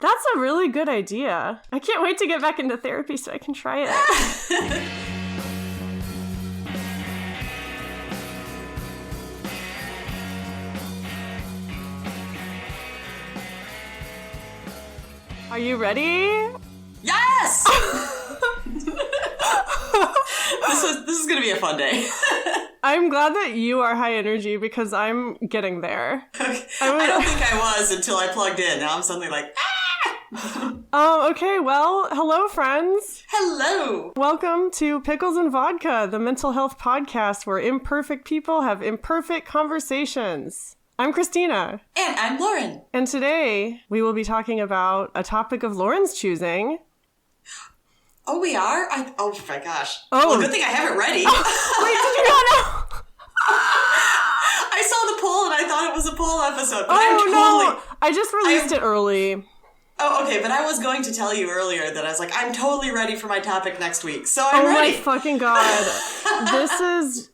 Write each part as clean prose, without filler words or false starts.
That's a really good idea. I can't wait to get back into therapy so I can try it. Are you ready? Yes! This is going to be a fun day. I'm glad that you are high energy because I'm getting there. Okay. I don't think I was until I plugged in. Now I'm suddenly like, Okay, well, hello, friends. Hello. Welcome to Pickles and Vodka, the mental health podcast where imperfect people have imperfect conversations. I'm Christina. And I'm Lauren. And today we will be talking about a topic of Lauren's choosing. Oh, we are? Oh my gosh. Oh. Well, good thing I have it ready. Wait, did you not know? I saw the poll and I thought it was a poll episode. But No. I just released it early. Oh, okay, but I was going to tell you earlier that I was like, I'm totally ready for my topic next week, so I'm ready. Oh my fucking god. This is...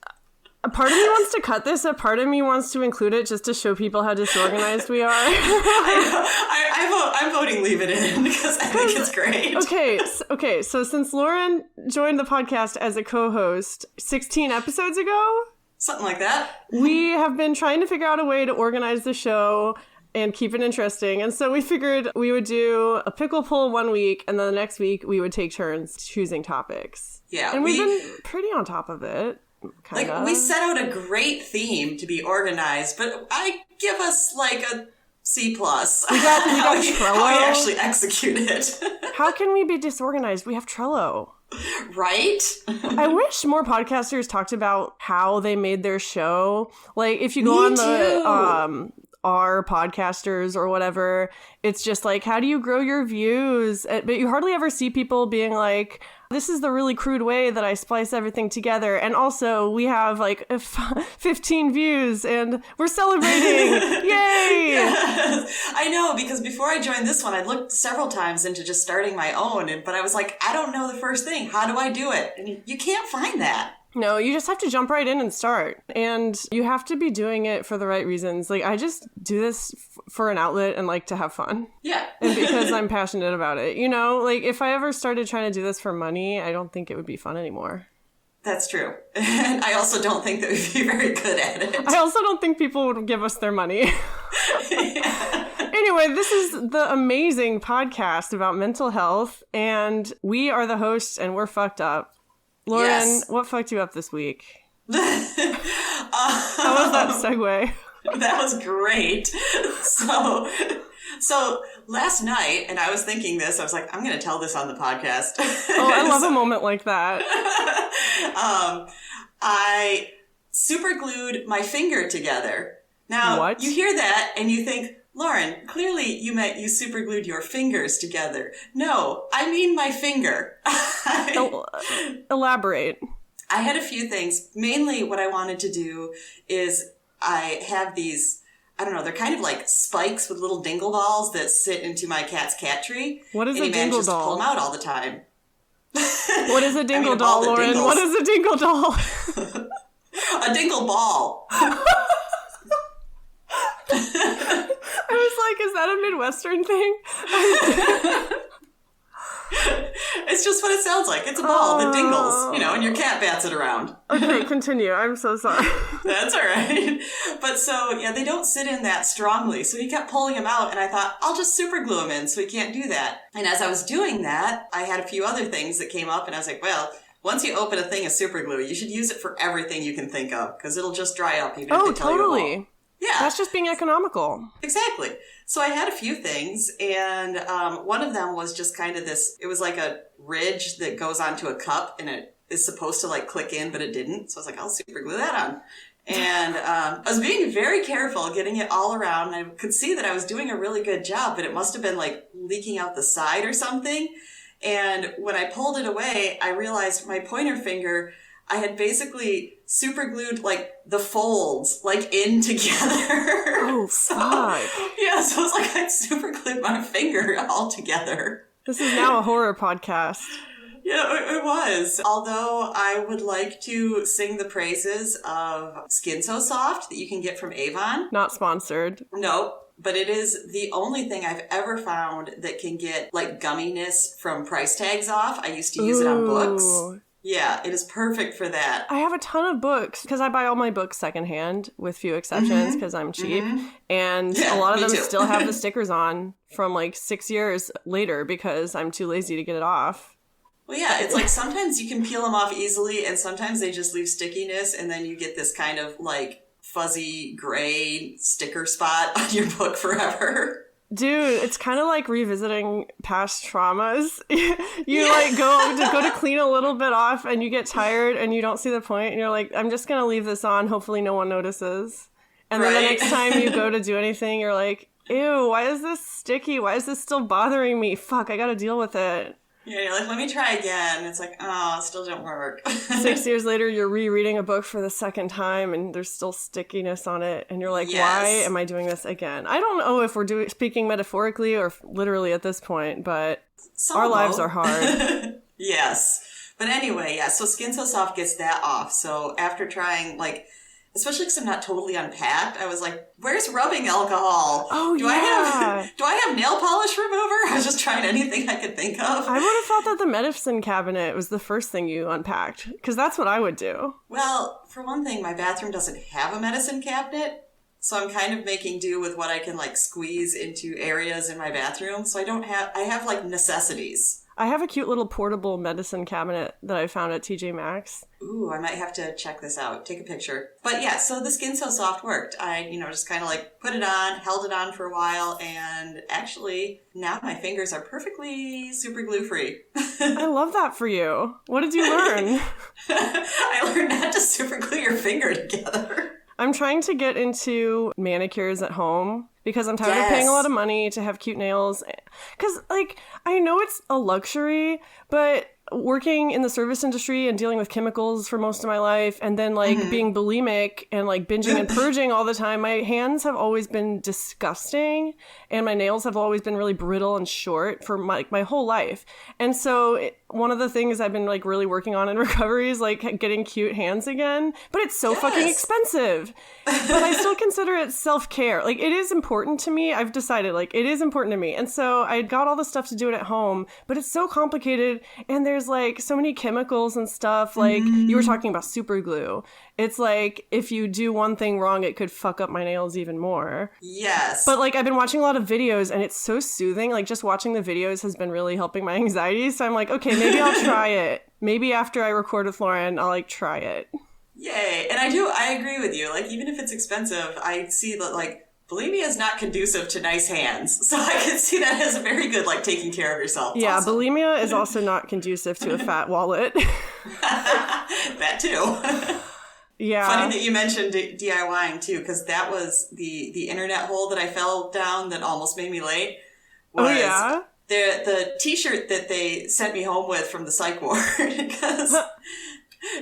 A part of me wants to cut this, a part of me wants to include it just to show people how disorganized we are. I'm voting leave it in because I think it's great. Okay, so since Lauren joined the podcast as a co-host 16 episodes ago? Something like that. We have been trying to figure out a way to organize the show and keep it interesting. And so we figured we would do a pickle poll one week, and then the next week we would take turns choosing topics. Yeah. And we've been pretty on top of it. Kinda. Like, we set out a great theme to be organized, but I give us, like, a C+. We got Trello. How we actually execute it. How can we be disorganized? We have Trello. Right? I wish more podcasters talked about how they made their show. Like, if you go on the our podcasters or whatever, it's just like, how do you grow your views? But you hardly ever see people being like, this is the really crude way that I splice everything together. And also, we have like 15 views and we're celebrating. Yay! Yes. I know, because before I joined this one, I looked several times into just starting my own. But I was like, I don't know the first thing. How do I do it? And you can't find that. No, you just have to jump right in and start. And you have to be doing it for the right reasons. Like, I just do this for an outlet and like to have fun. Yeah. And because I'm passionate about it. You know, like if I ever started trying to do this for money, I don't think it would be fun anymore. That's true. And I also don't think that we'd be very good at it. I also don't think people would give us their money. Yeah. Anyway, this is the amazing podcast about mental health. And we are the hosts and we're fucked up. Lauren, yes. What fucked you up this week? How was that segue? That was great. So last night, and I was thinking this, I was like, I'm going to tell this on the podcast. Oh, I love a moment like that. I super glued my finger together. Now, what? You hear that and you think, Lauren, clearly you meant you super glued your fingers together. No, I mean my finger. Elaborate. I had a few things. Mainly what I wanted to do is I have these, I don't know, they're kind of like spikes with little dingle balls that sit into my cat's cat tree. What is a dingle doll? To pull them out all the time. What is a dingle doll, Lauren? Dingles. What is a dingle doll? A dingle ball. I was like, is that a Midwestern thing? It's just what it sounds like. It's a ball that dingles, and your cat bats it around. Okay, continue. I'm so sorry. That's all right. But so, yeah, they don't sit in that strongly. So he kept pulling them out, and I thought, I'll just super glue them in so he can't do that. And as I was doing that, I had a few other things that came up, and I was like, well, once you open a thing of super glue, you should use it for everything you can think of, because it'll just dry up even if they tell you it won't. Yeah. That's just being economical. Exactly. So I had a few things, and one of them was just kind of this, it was like a ridge that goes onto a cup, and it is supposed to like click in, but it didn't. So I was like, I'll super glue that on. And I was being very careful getting it all around, and I could see that I was doing a really good job, but it must have been like leaking out the side or something. And when I pulled it away, I realized my pointer finger, I had basically super glued like the folds like in together. Oh, fuck. Yeah, so it's like I super glued my finger all together. This is now a horror podcast. Yeah, it was. Although I would like to sing the praises of Skin So Soft that you can get from Avon. Not sponsored. Nope. but it is the only thing I've ever found that can get like gumminess from price tags off. I used to use it on books. Yeah, it is perfect for that. I have a ton of books because I buy all my books secondhand with few exceptions because I'm cheap. And a lot of them still have the stickers on from like 6 years later because I'm too lazy to get it off. Well, yeah, it's like sometimes you can peel them off easily and sometimes they just leave stickiness and then you get this kind of like fuzzy gray sticker spot on your book forever. Dude, it's kind of like revisiting past traumas. You like go to clean a little bit off and you get tired and you don't see the point and you're like, I'm just going to leave this on. Hopefully no one notices. And then the next time you go to do anything, you're like, ew, why is this sticky? Why is this still bothering me? Fuck, I got to deal with it. Yeah, you're like, let me try again. It's like, oh, it still didn't work. 6 years later, you're rereading a book for the second time, and there's still stickiness on it, and you're like, why am I doing this again? I don't know if we're speaking metaphorically or literally at this point, but our lives are hard. Yes. But anyway, yeah, so Skin So Soft gets that off. So after trying, like, especially because I'm not totally unpacked, I was like, where's rubbing alcohol? Oh, do I have nail polish remover? I was just trying anything I could think of. I would have thought that the medicine cabinet was the first thing you unpacked, because that's what I would do. Well, for one thing, my bathroom doesn't have a medicine cabinet, so I'm kind of making do with what I can, like, squeeze into areas in my bathroom. So I have, like, necessities. I have a cute little portable medicine cabinet that I found at TJ Maxx. Ooh, I might have to check this out. Take a picture. But yeah, so the Skin So Soft worked. I, just kind of like put it on, held it on for a while, and actually now my fingers are perfectly super glue free. I love that for you. What did you learn? I learned not to super glue your finger together. I'm trying to get into manicures at home because I'm tired of paying a lot of money to have cute nails. Because, like, I know it's a luxury, but working in the service industry and dealing with chemicals for most of my life and then, like, being bulimic and, like, binging and purging all the time, my hands have always been disgusting and my nails have always been really brittle and short for my whole life. And so one of the things I've been, like, really working on in recovery is, like, getting cute hands again. But it's so fucking expensive. But I still consider it self-care. Like, it is important to me. I've decided, like, it is important to me. And so I got all the stuff to do it at home, but it's so complicated. And there's, like, so many chemicals and stuff. Like, you were talking about super glue. It's like, if you do one thing wrong, it could fuck up my nails even more. Yes. But, like, I've been watching a lot of videos, and it's so soothing. Like, just watching the videos has been really helping my anxiety. So I'm like, okay, maybe I'll try it. Maybe after I record with Lauren, I'll, like, try it. Yay. And I agree with you. Like, even if it's expensive, I see that, like, bulimia is not conducive to nice hands. So I can see that as a very good, like, taking care of yourself. Yeah, awesome. Bulimia is also not conducive to a fat wallet. That too. Yeah. Funny that you mentioned DIYing too, because that was the internet hole that I fell down that almost made me late. The t-shirt that they sent me home with from the psych ward.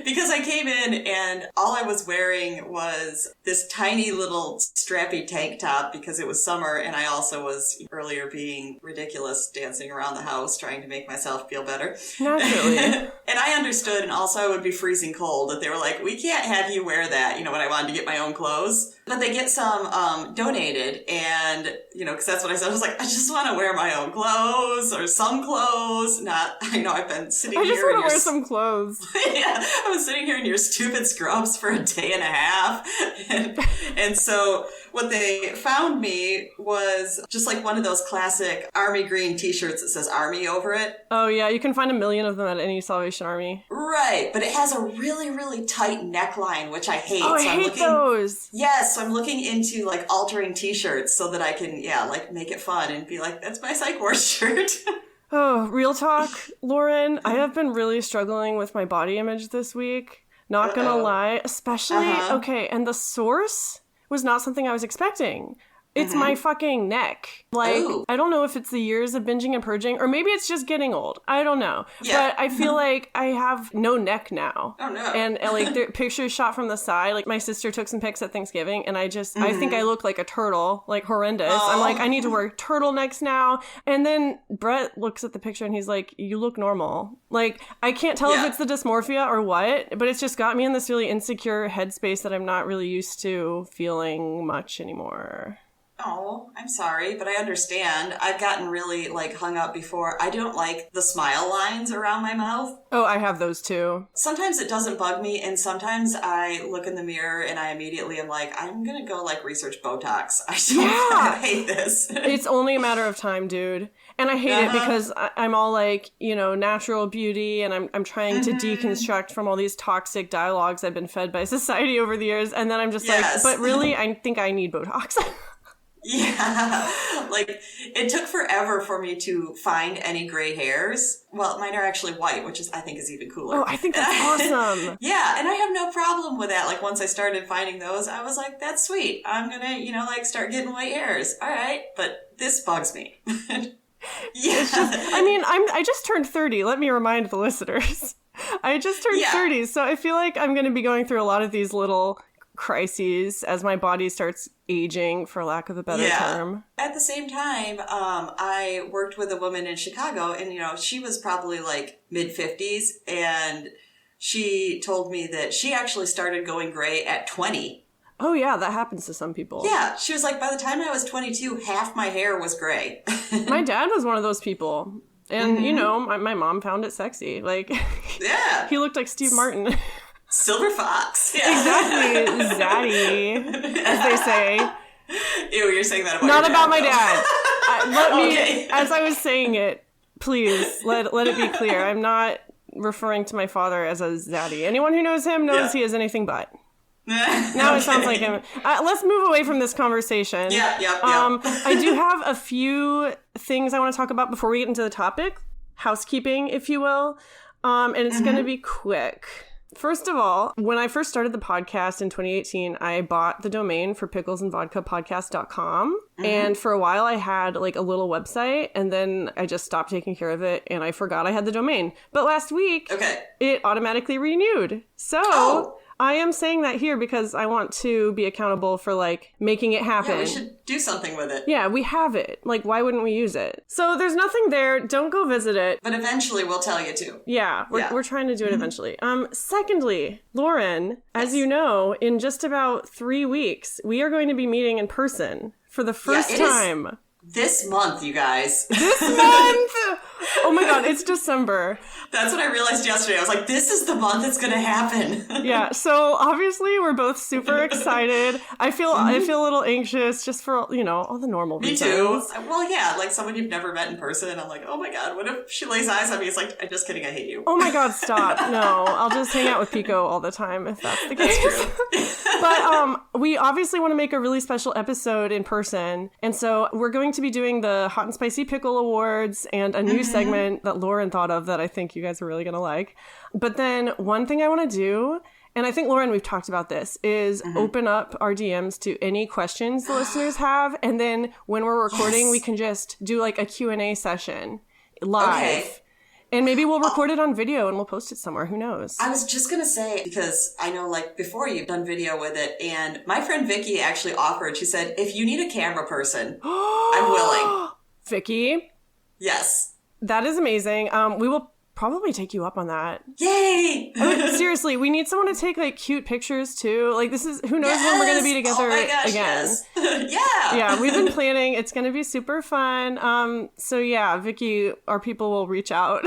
Because I came in and all I was wearing was this tiny little strappy tank top because it was summer, and I also was earlier being ridiculous dancing around the house trying to make myself feel better. Naturally. And I understood, and also I would be freezing cold, that they were like, we can't have you wear that, when I wanted to get my own clothes. But they get some donated, and, because that's what I said. I was like, I just want to wear my own clothes or some clothes. I've been sitting here. I just want to wear some clothes. Yeah, I was sitting here in your stupid scrubs for a day and a half. And so what they found me was just like one of those classic army green t-shirts that says Army over it. Oh, yeah. You can find 1 million of them at any Salvation Army. Right. But it has a really, really tight neckline, which I hate. Oh, I hate those. Yes. So I'm looking into like altering t-shirts so that I can, make it fun and be like, that's my psych ward shirt. Oh, real talk, Lauren. I have been really struggling with my body image this week. Not gonna lie. Especially, okay, and the source was not something I was expecting. It's my fucking neck. Like, ooh. I don't know if it's the years of binging and purging, or maybe it's just getting old. I don't know. Yeah. But I feel like I have no neck now. Oh, no. And like, the pictures shot from the side. Like, my sister took some pics at Thanksgiving, and I think I look like a turtle, like horrendous. Oh. I'm like, I need to wear turtlenecks now. And then Brett looks at the picture, and he's like, you look normal. Like, I can't tell if it's the dysmorphia or what, but it's just got me in this really insecure headspace that I'm not really used to feeling much anymore. oh, I'm sorry, but I understand. I've gotten really like hung up before. I don't like the smile lines around my mouth. Oh, I have those too. Sometimes it doesn't bug me, and sometimes I look in the mirror and I immediately am like, I'm gonna go like research Botox. I hate this. It's only a matter of time, dude. And I hate it because I'm all like, you know, natural beauty, and I'm trying to deconstruct from all these toxic dialogues I've been fed by society over the years. And then I'm just like, but really, I think I need Botox. Yeah, like it took forever for me to find any gray hairs. Well, mine are actually white, which I think is even cooler. Oh, I think that's awesome. Yeah, and I have no problem with that. Like once I started finding those, I was like, that's sweet. I'm gonna, you know, like start getting white hairs. All right, but this bugs me. Yeah. I just turned 30. Let me remind the listeners. I just turned 30, so I feel like I'm going to be going through a lot of these little crises as my body starts aging, for lack of a better term. At the same time, I worked with a woman in Chicago, and, you know, she was probably like mid-50s, and she told me that she actually started going gray at 20. Oh, yeah, that happens to some people. Yeah, she was like, by the time I was 22, half my hair was gray. My dad was one of those people. And, you know, my mom found it sexy. Like, yeah, he looked like Steve Martin. Silver fox. Yeah. Exactly. Zaddy, as they say. Ew, you're saying that about Not your about dad, my though. dad. As I was saying it, please, let it be clear. I'm not referring to my father as a zaddy. Anyone who knows him knows he is anything but. Now it sounds like him. Let's move away from this conversation. Yeah. I do have a few things I want to talk about before we get into the topic. Housekeeping, if you will. And it's going to be quick. First of all, when I first started the podcast in 2018, I bought the domain for picklesandvodkapodcast.com. And for a while I had like a little website, and then I just stopped taking care of it and I forgot I had the domain. But last week, it automatically renewed. So I am saying that here because I want to be accountable for like making it happen. Yeah, we should do something with it. Yeah, we have it. Like, why wouldn't we use it? So there's nothing there. Don't go visit it. But eventually we'll tell you to. Yeah, we're trying to do it eventually. Secondly, Lauren, as you know, in just about 3 weeks, we are going to be meeting in person for the first time. This month, you guys. This month! Oh my god, it's December. That's what I realized yesterday. I was like, this is the month it's going to happen. Yeah, so obviously we're both super excited. I feel a little anxious just for, you know, all the normal reasons. Me too. Well, yeah, like someone you've never met in person. I'm like, oh my god, what if she lays eyes on me? It's like, I'm just kidding, I hate you. Oh my god, stop. No, I'll just hang out with Pico all the time if that's the case. That's true. But we obviously want to make a really special episode in person. And so we're going to be doing the Hot and Spicy Pickle Awards and a new segment that Lauren thought of that I think you guys are really going to like. But then one thing I want to do, and I think, Lauren, we've talked about this, is open up our DMs to any questions the listeners have. And then when we're recording, we can just do like a Q&A session live. Okay. And maybe we'll record it on video and we'll post it somewhere. Who knows? I was just going to say, because I know like before you've done video with it, and my friend Vicky actually offered, she said, if you need a camera person, I'm willing. Vicky? Yes. That is amazing. We will probably take you up on that. Yay! I mean, seriously, we need someone to take like cute pictures too. Like this is, who knows when we're going to be together again. Yeah. Yeah, we've been planning. It's going to be super fun. So yeah, Vicky, our people will reach out.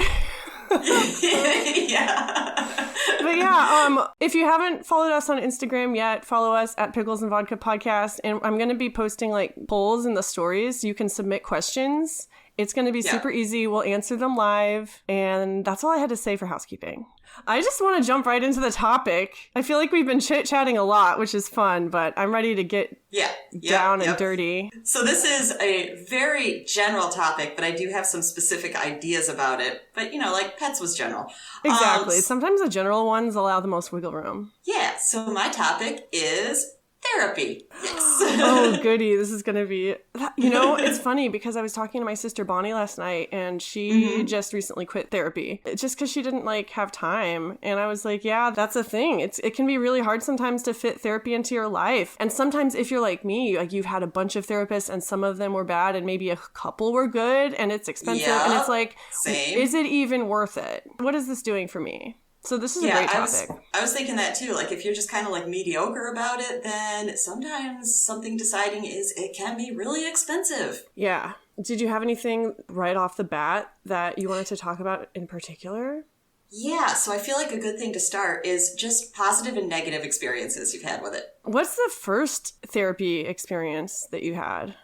Yeah. But yeah, if you haven't followed us on Instagram yet, follow us at Pickles and Vodka Podcast. And I'm going to be posting like polls in the stories. You can submit questions. It's going to be super easy. We'll answer them live. And that's all I had to say for housekeeping. I just want to jump right into the topic. I feel like we've been chit-chatting a lot, which is fun, but I'm ready to get down and dirty. So this is a very general topic, but I do have some specific ideas about it. But, you know, like pets was general. Exactly. Sometimes the general ones allow the most wiggle room. Yeah. So my topic is therapy. Yes. Oh, goody. This is going to be... You know, it's funny because I was talking to my sister Bonnie last night and she just recently quit therapy just because she didn't like have time. And I was like, yeah, that's a thing. It can be really hard sometimes to fit therapy into your life. And sometimes if you're like me, like you've had a bunch of therapists and some of them were bad and maybe a couple were good and it's expensive. And it's like, is it even worth it? What is this doing for me? So this is a great topic. I was thinking that too. Like if you're just kind of like mediocre about it, then sometimes something deciding is it can be really expensive. Yeah. Did you have anything right off the bat that you wanted to talk about in particular? Yeah, so I feel like a good thing to start is just positive and negative experiences you've had with it. What's the first therapy experience that you had?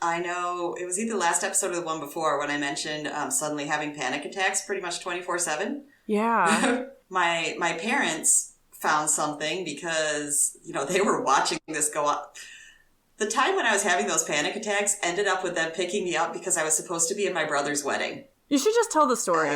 I know it was either the last episode or the one before when I mentioned suddenly having panic attacks pretty much 24/7. Yeah. My parents found something because, they were watching this go up. The time when I was having those panic attacks ended up with them picking me up because I was supposed to be in my brother's wedding. You should just tell the story.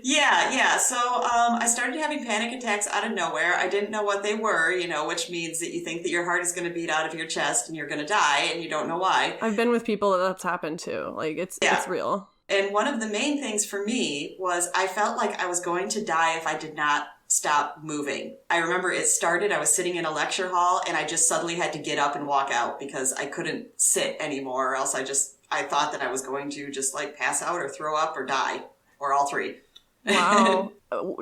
Yeah. So I started having panic attacks out of nowhere. I didn't know what they were, which means that you think that your heart is going to beat out of your chest and you're going to die and you don't know why. I've been with people that's happened to. Like, it's real. And one of the main things for me was I felt like I was going to die if I did not stop moving. I remember it started, I was sitting in a lecture hall and I just suddenly had to get up and walk out because I couldn't sit anymore or else I thought that I was going to just like pass out or throw up or die. Or all three. Wow.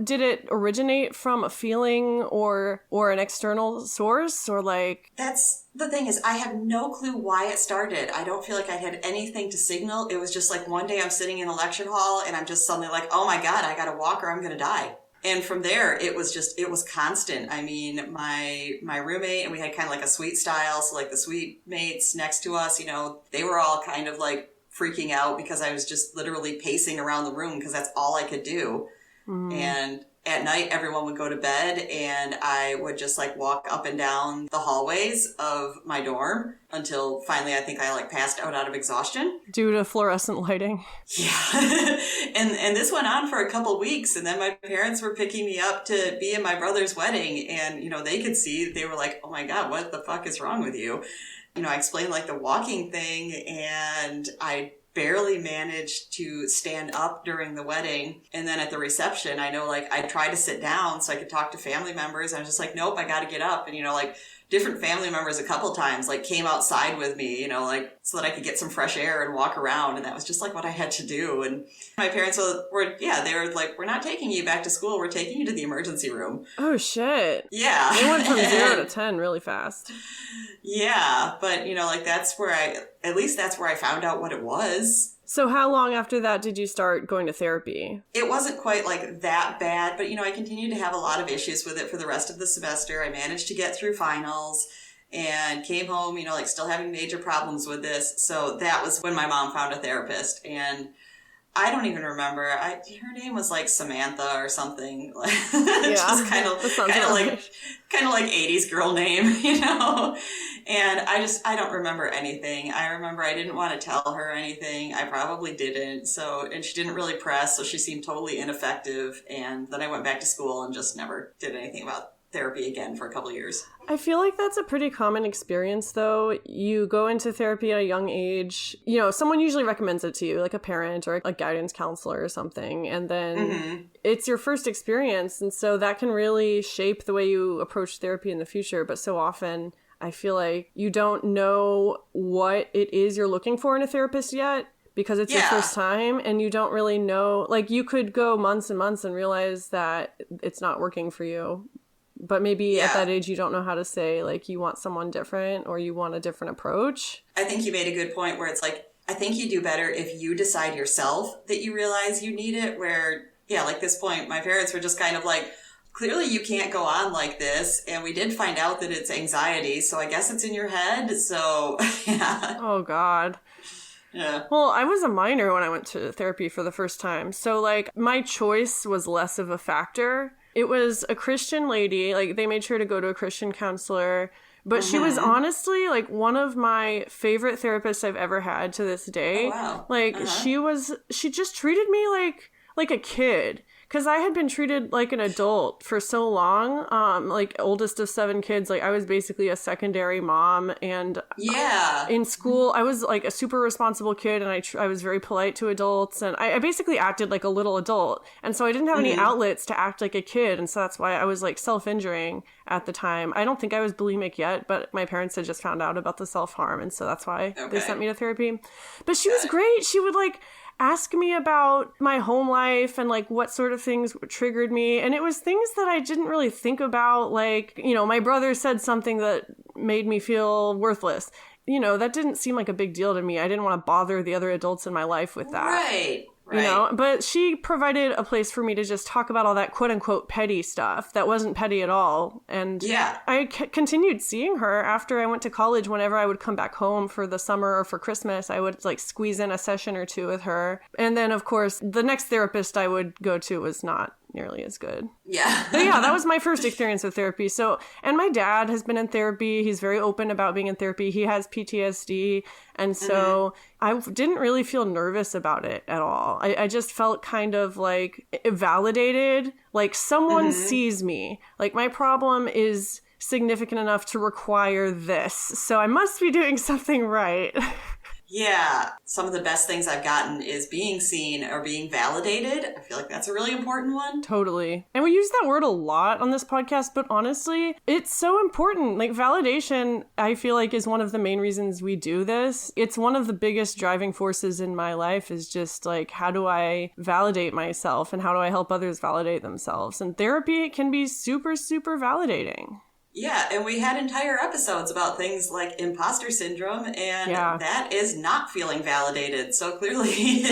Did it originate from a feeling or an external source or like... That's the thing is I have no clue why it started. I don't feel like I had anything to signal. It was just like one day I'm sitting in a lecture hall and I'm just suddenly like, oh my God, I got to walk or I'm going to die. And from there, it was constant. I mean, my roommate and we had kind of like a suite style. So like the suite mates next to us, they were all kind of like freaking out because I was just literally pacing around the room because that's all I could do. And at night, everyone would go to bed and I would just like walk up and down the hallways of my dorm until finally I think I like passed out of exhaustion. Due to fluorescent lighting. Yeah. and this went on for a couple weeks and then my parents were picking me up to be in my brother's wedding and, they could see, they were like, oh my God, what the fuck is wrong with you? I explained like the walking thing and I barely managed to stand up during the wedding. And then at the reception, I know like I tried to sit down so I could talk to family members. I was just like, nope, I got to get up. And, like different family members a couple times like came outside with me, like so that I could get some fresh air and walk around. And that was just like what I had to do. And my parents were like, we're not taking you back to school. We're taking you to the emergency room. Oh, shit. Yeah. They went from 0 to 10 really fast. Yeah. But, like that's where I found out what it was. So how long after that did you start going to therapy? It wasn't quite like that bad, but I continued to have a lot of issues with it for the rest of the semester. I managed to get through finals and came home, like still having major problems with this. So that was when my mom found a therapist and I don't even remember. Her name was like Samantha or something. Yeah, just kind of like 80s girl name, And I don't remember anything. I remember I didn't want to tell her anything. I probably didn't. And she didn't really press, so she seemed totally ineffective. And then I went back to school and just never did anything about therapy again for a couple of years. I feel like that's a pretty common experience, though. You go into therapy at a young age. Someone usually recommends it to you, like a parent or a guidance counselor or something. And then it's your first experience. And so that can really shape the way you approach therapy in the future. But so often, I feel like you don't know what it is you're looking for in a therapist yet. Because it's your first time and you don't really know, like you could go months and months and realize that it's not working for you. But maybe at that age, you don't know how to say, like, you want someone different or you want a different approach. I think you made a good point where it's like, I think you do better if you decide yourself that you realize you need it. Where, like this point, my parents were just kind of like, clearly you can't go on like this. And we did find out that it's anxiety. So I guess it's in your head. So, yeah. Oh, God. Yeah. Well, I was a minor when I went to therapy for the first time. So, like, my choice was less of a factor. It was a Christian lady, like they made sure to go to a Christian counselor, but she was honestly like one of my favorite therapists I've ever had to this day. Oh, wow. Like she just treated me like a kid. Because I had been treated like an adult for so long, like oldest of 7 kids. Like I was basically a secondary mom, and in school I was like a super responsible kid, and I was very polite to adults, and I basically acted like a little adult, and so I didn't have any outlets to act like a kid, and so that's why I was like self-injuring at the time. I don't think I was bulimic yet, but my parents had just found out about the self-harm, and so that's why they sent me to therapy. But she was great. She would like ask me about my home life and like what sort of things triggered me. And it was things that I didn't really think about. Like, you know, my brother said something that made me feel worthless. You know, that didn't seem like a big deal to me. I didn't want to bother the other adults in my life with that. Right. You know, but she provided a place for me to just talk about all that quote unquote petty stuff that wasn't petty at all. And I continued seeing her after I went to college. Whenever I would come back home for the summer or for Christmas, I would like squeeze in a session or two with her. And then, of course, the next therapist I would go to was not nearly as good. Yeah. But yeah, that was my first experience with therapy. So, and my dad has been in therapy. He's very open about being in therapy. He has PTSD. And so I didn't really feel nervous about it at all. I just felt kind of like validated, like someone sees me. Like my problem is significant enough to require this. So I must be doing something right. Yeah, some of the best things I've gotten is being seen or being validated. I feel like that's a really important one. Totally. And we use that word a lot on this podcast, but honestly, it's so important. Like validation, I feel like is one of the main reasons we do this. It's one of the biggest driving forces in my life is just like, how do I validate myself and how do I help others validate themselves? And therapy can be super, super validating. Yeah, and we had entire episodes about things like imposter syndrome, and that is not feeling validated. So clearly,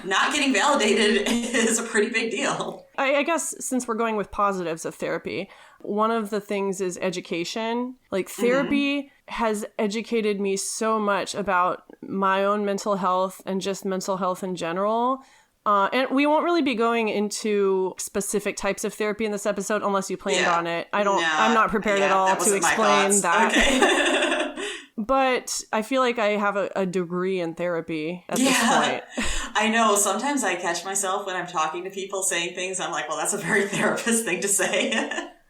not getting validated is a pretty big deal. I guess since we're going with positives of therapy, one of the things is education. Like therapy has educated me so much about my own mental health and just mental health in general. And we won't really be going into specific types of therapy in this episode unless you planned on it. I'm not prepared at all to explain that. Okay. But I feel like I have a degree in therapy at this point. I know. Sometimes I catch myself when I'm talking to people saying things. I'm like, well, that's a very therapist thing to say.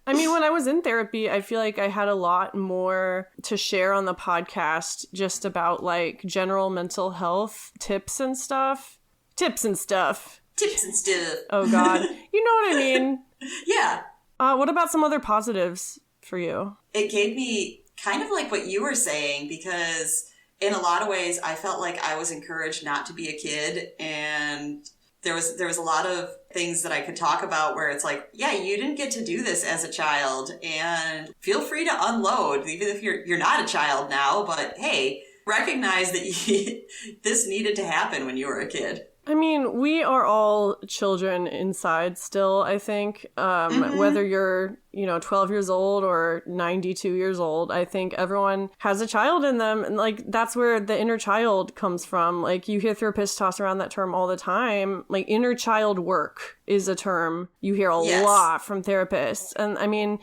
I mean, when I was in therapy, I feel like I had a lot more to share on the podcast just about like general mental health tips and stuff. Tips and stuff. Oh, God. You know what I mean? Yeah. What about some other positives for you? It gave me kind of like what you were saying, because in a lot of ways, I felt like I was encouraged not to be a kid. And there was a lot of things that I could talk about where it's like, yeah, you didn't get to do this as a child. And feel free to unload, even if you're not a child now. But hey, recognize that this needed to happen when you were a kid. I mean, we are all children inside still, I think. Whether you're, 12 years old or 92 years old, I think everyone has a child in them. And, like, that's where the inner child comes from. Like, you hear therapists toss around that term all the time. Like, inner child work is a term you hear a lot from therapists. And, I mean,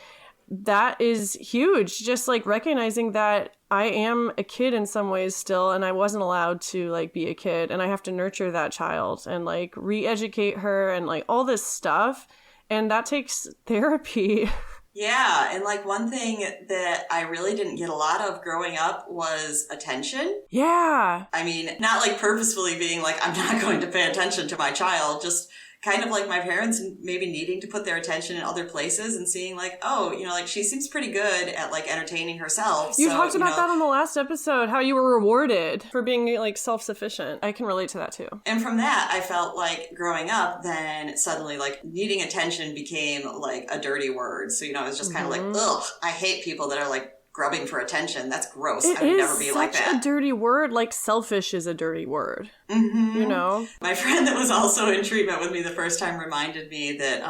that is huge. Just, like, recognizing that I am a kid in some ways still, and I wasn't allowed to, like, be a kid, and I have to nurture that child and, like, re-educate her and, like, all this stuff, and that takes therapy. Yeah, and, like, one thing that I really didn't get a lot of growing up was attention. Yeah. I mean, not, like, purposefully being like, I'm not going to pay attention to my child, just kind of like my parents maybe needing to put their attention in other places and seeing like, oh, like she seems pretty good at like entertaining herself. You talked about that on the last episode, how you were rewarded for being like self-sufficient. I can relate to that too. And from that, I felt like growing up, then suddenly like needing attention became like a dirty word. So, it was just kind of like, ugh, I hate people that are like grubbing for attention. That's gross. I would never be like that. It's such a dirty word. Like selfish is a dirty word. My friend that was also in treatment with me the first time reminded me that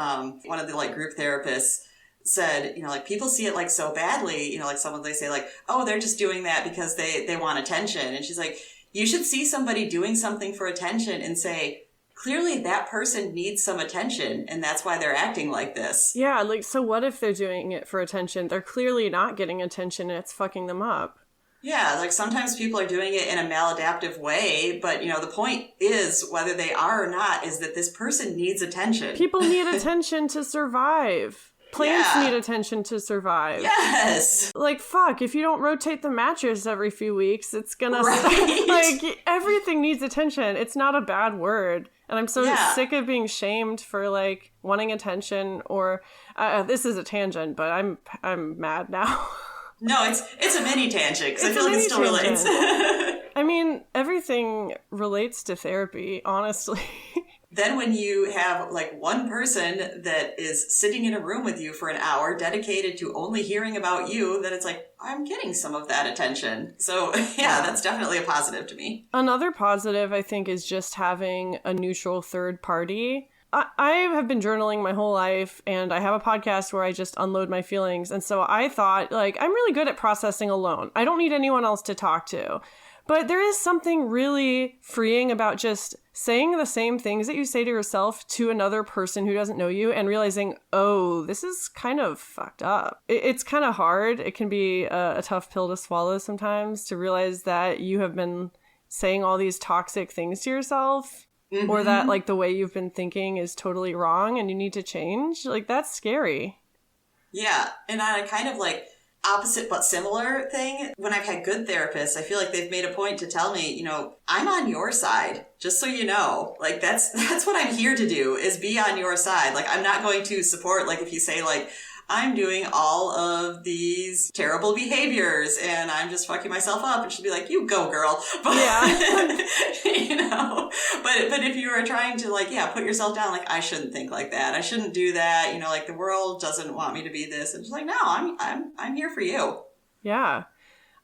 one of the like group therapists said, like people see it like so badly, like someone, they say like, oh, they're just doing that because they want attention. And she's like, you should see somebody doing something for attention and say, clearly that person needs some attention and that's why they're acting like this. Yeah, like, so what if they're doing it for attention? They're clearly not getting attention and it's fucking them up. Yeah, like sometimes people are doing it in a maladaptive way, but the point is, whether they are or not, is that this person needs attention. People need attention to survive. Plants need attention to survive. Yes. Like, fuck, if you don't rotate the mattress every few weeks, it's gonna... Like, everything needs attention. It's not a bad word. And I'm so sick of being shamed for, like, wanting attention or... this is a tangent, but I'm mad now. No, it's a mini tangent, because I feel like it still relates. I mean, everything relates to therapy, honestly. Then when you have like one person that is sitting in a room with you for an hour dedicated to only hearing about you, then it's like, I'm getting some of that attention. So yeah, that's definitely a positive to me. Another positive, I think, is just having a neutral third party. I have been journaling my whole life, and I have a podcast where I just unload my feelings. And so I thought, like, I'm really good at processing alone. I don't need anyone else to talk to. But there is something really freeing about just saying the same things that you say to yourself to another person who doesn't know you and realizing, oh, this is kind of fucked up. It's kind of hard. It can be a tough pill to swallow sometimes to realize that you have been saying all these toxic things to yourself. Mm-hmm. Or that, like, the way you've been thinking is totally wrong and you need to change. Like, that's scary. Yeah. And on a kind of, like, opposite but similar thing, when I've had good therapists, I feel like they've made a point to tell me, you know, I'm on your side, just so you know. Like, that's what I'm here to do, is be on your side. Like, I'm not going to support, like, if you say, like, I'm doing all of these terrible behaviors and I'm just fucking myself up, and she'll be like, you go, girl. But, yeah. You know, but if you are trying to, like, yeah, put yourself down, like, I shouldn't think like that. I shouldn't do that. You know, like, the world doesn't want me to be this. And she's like, no, I'm here for you. Yeah.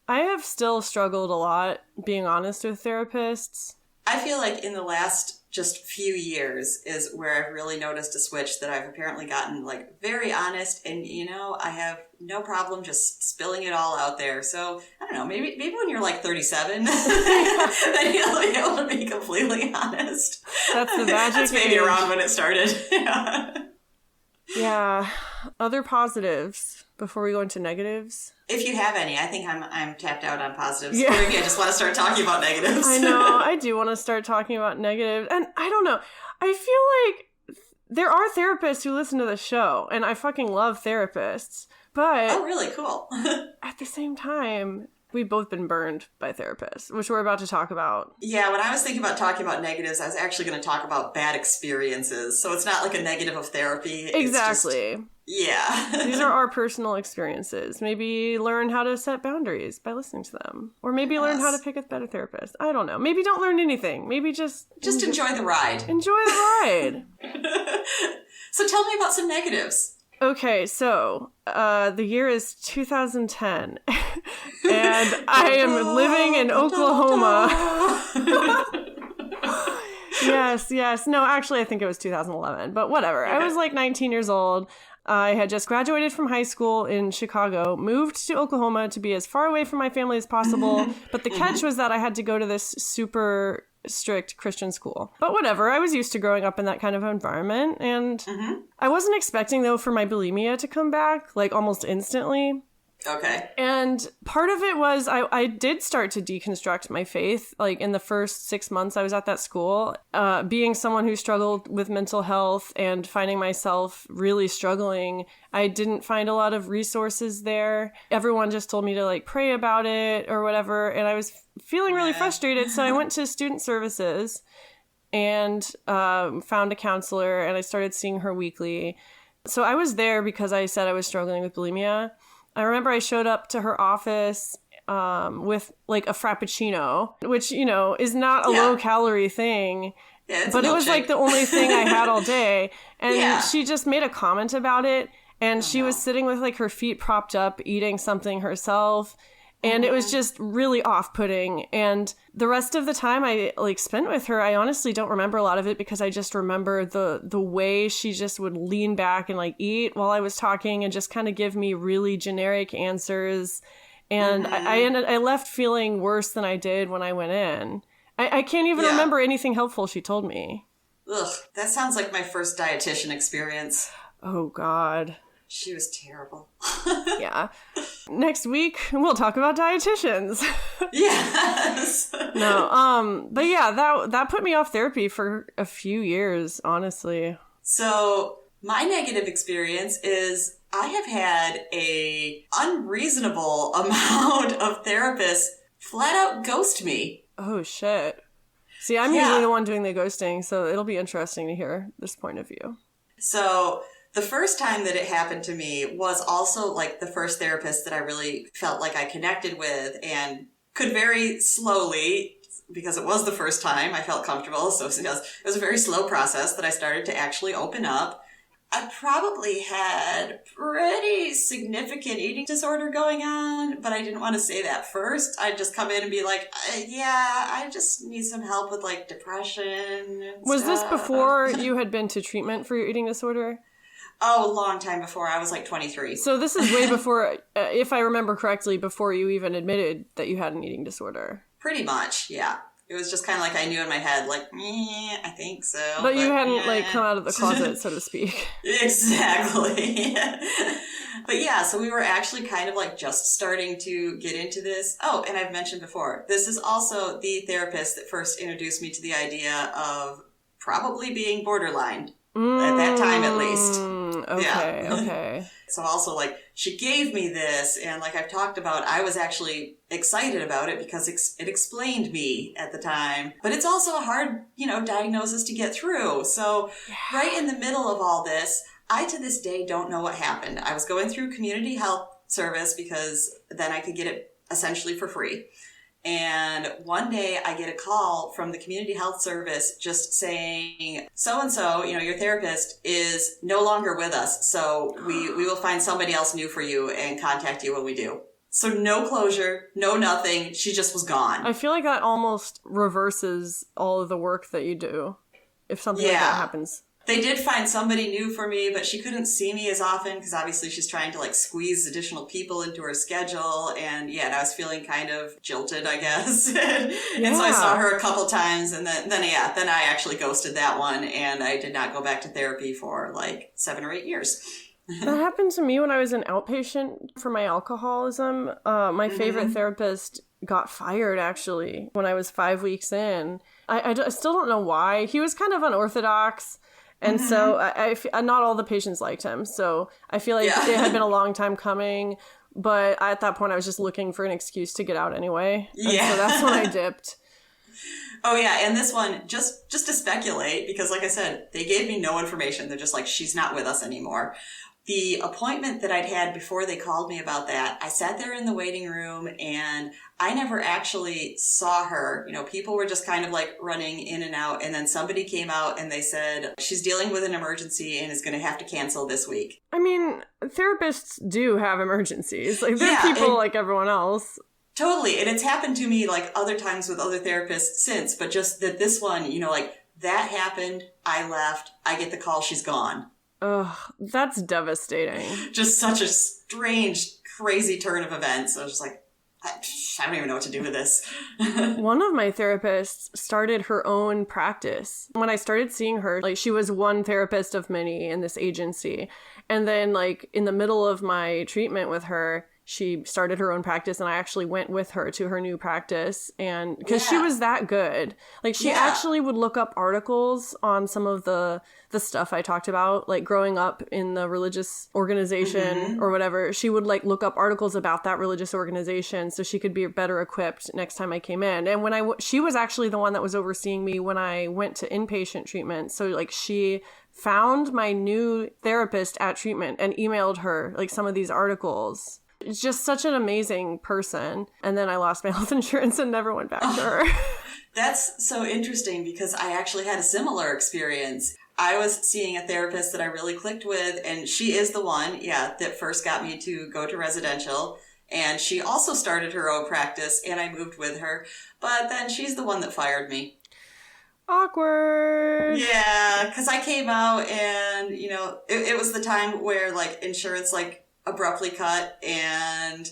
I have still struggled a lot being honest with therapists. I feel like in the last just few years is where I've really noticed a switch, that I've apparently gotten, like, very honest, and, you know, I have no problem just spilling it all out there. So I don't know, maybe when you're like 37, then you'll be able to be completely honest. That's the magic. That's maybe around when it started. Yeah. Other positives before we go into negatives. If you have any, I think I'm tapped out on positives. Yeah. Or maybe I just want to start talking about negatives. I know. I do want to start talking about negatives. And I don't know. I feel like there are therapists who listen to the show, and I fucking love therapists. But oh, really? Cool. At the same time, we've both been burned by therapists, which we're about to talk about. Yeah, when I was thinking about talking about negatives, I was actually going to talk about bad experiences. So it's not like a negative of therapy. Exactly. It's just, yeah. These are our personal experiences. Maybe learn how to set boundaries by listening to them. Or maybe learn how to pick a better therapist. I don't know. Maybe don't learn anything. Maybe just enjoy the ride. Enjoy the ride. So tell me about some negatives. Okay, so the year is 2010, and I am living in Oklahoma. Yes. No, actually, I think it was 2011, but whatever. Okay. I was like 19 years old. I had just graduated from high school in Chicago, moved to Oklahoma to be as far away from my family as possible, but the catch was that I had to go to this super strict Christian school. But whatever, I was used to growing up in that kind of environment, and I wasn't expecting, though, for my bulimia to come back, like, almost instantly. Okay. And part of it was I did start to deconstruct my faith, like, in the first 6 months I was at that school. Being someone who struggled with mental health and finding myself really struggling, I didn't find a lot of resources there. Everyone just told me to, like, pray about it or whatever, and I was feeling really frustrated, so I went to student services and found a counselor, and I started seeing her weekly. So I was there because I said I was struggling with bulimia. I remember I showed up to her office with, like, a Frappuccino, which, you know, is not a low-calorie thing, but it was, like, the only thing I had all day. And she just made a comment about it, and she was sitting with, like, her feet propped up, eating something herself, and it was just really off-putting. And the rest of the time I, like, spent with her, I honestly don't remember a lot of it because I just remember the way she just would lean back and, like, eat while I was talking and just kind of give me really generic answers. And I left feeling worse than I did when I went in. I can't even remember anything helpful she told me. Ugh, that sounds like my first dietitian experience. Oh, God. She was terrible. Yeah. Next week, we'll talk about dietitians. Yes. No, but yeah, that put me off therapy for a few years, honestly. So my negative experience is I have had a unreasonable amount of therapists flat out ghost me. Oh, shit. See, I'm usually the one doing the ghosting, so it'll be interesting to hear this point of view. So the first time that it happened to me was also, like, the first therapist that I really felt like I connected with and could very slowly, because it was the first time I felt comfortable, so it was a very slow process that I started to actually open up. I probably had pretty significant eating disorder going on, but I didn't want to say that first. I'd just come in and be like, yeah, I just need some help with like depression and Was stuff. this before you had been to treatment for your eating disorder? Oh, a long time before. I was like 23. So this is way before, if I remember correctly, before you even admitted that you had an eating disorder. Pretty much, yeah. It was just kind of like I knew in my head, like, I think so. But you hadn't, like, come out of the closet, so to speak. Exactly. But yeah, so we were actually kind of like just starting to get into this. Oh, and I've mentioned before, this is also the therapist that first introduced me to the idea of probably being borderline. At that time, at least. Okay. So also, like, she gave me this, and like I've talked about, I was actually excited about it because it explained me at the time. But it's also a hard, diagnosis to get through. So right in the middle of all this, I to this day don't know what happened. I was going through community health service because then I could get it essentially for free. And one day I get a call from the community health service just saying, so-and-so, your therapist is no longer with us. So we will find somebody else new for you and contact you when we do. So no closure, no nothing. She just was gone. I feel like that almost reverses all of the work that you do if something like that happens. They did find somebody new for me, but she couldn't see me as often because obviously she's trying to like squeeze additional people into her schedule. And I was feeling kind of jilted, I guess. And so I saw her a couple times and then I actually ghosted that one and I did not go back to therapy for like 7 or 8 years. That happened to me when I was an outpatient for my alcoholism. My favorite therapist got fired actually when I was 5 weeks in. I still don't know why. He was kind of unorthodox. And so not all the patients liked him. So I feel like it had been a long time coming. But at that point, I was just looking for an excuse to get out anyway. And so that's when I dipped. Oh, yeah. And this one, just to speculate, because like I said, they gave me no information. They're just like, she's not with us anymore. The appointment that I'd had before they called me about that, I sat there in the waiting room and I never actually saw her. People were just kind of like running in and out. And then somebody came out and they said, she's dealing with an emergency and is going to have to cancel this week. I mean, therapists do have emergencies. Like they're people like everyone else. Totally. And it's happened to me like other times with other therapists since, but just that this one, like that happened. I left. I get the call. She's gone. Ugh, that's devastating. Just such a strange, crazy turn of events. I was just like, I don't even know what to do with this. One of my therapists started her own practice. When I started seeing her, like she was one therapist of many in this agency. And then like in the middle of my treatment with her, she started her own practice and I actually went with her to her new practice and because she was that good. Like she actually would look up articles on some of the stuff I talked about, like growing up in the religious organization or whatever. She would like look up articles about that religious organization so she could be better equipped next time I came in. And when she was actually the one that was overseeing me when I went to inpatient treatment. So like she found my new therapist at treatment and emailed her like some of these articles. It's just such an amazing person. And then I lost my health insurance and never went back to her. That's so interesting because I actually had a similar experience. I was seeing a therapist that I really clicked with, and she is the one, that first got me to go to residential. And she also started her own practice, and I moved with her. But then she's the one that fired me. Awkward. Yeah, because I came out and, it was the time where, like, insurance, like, abruptly cut. And,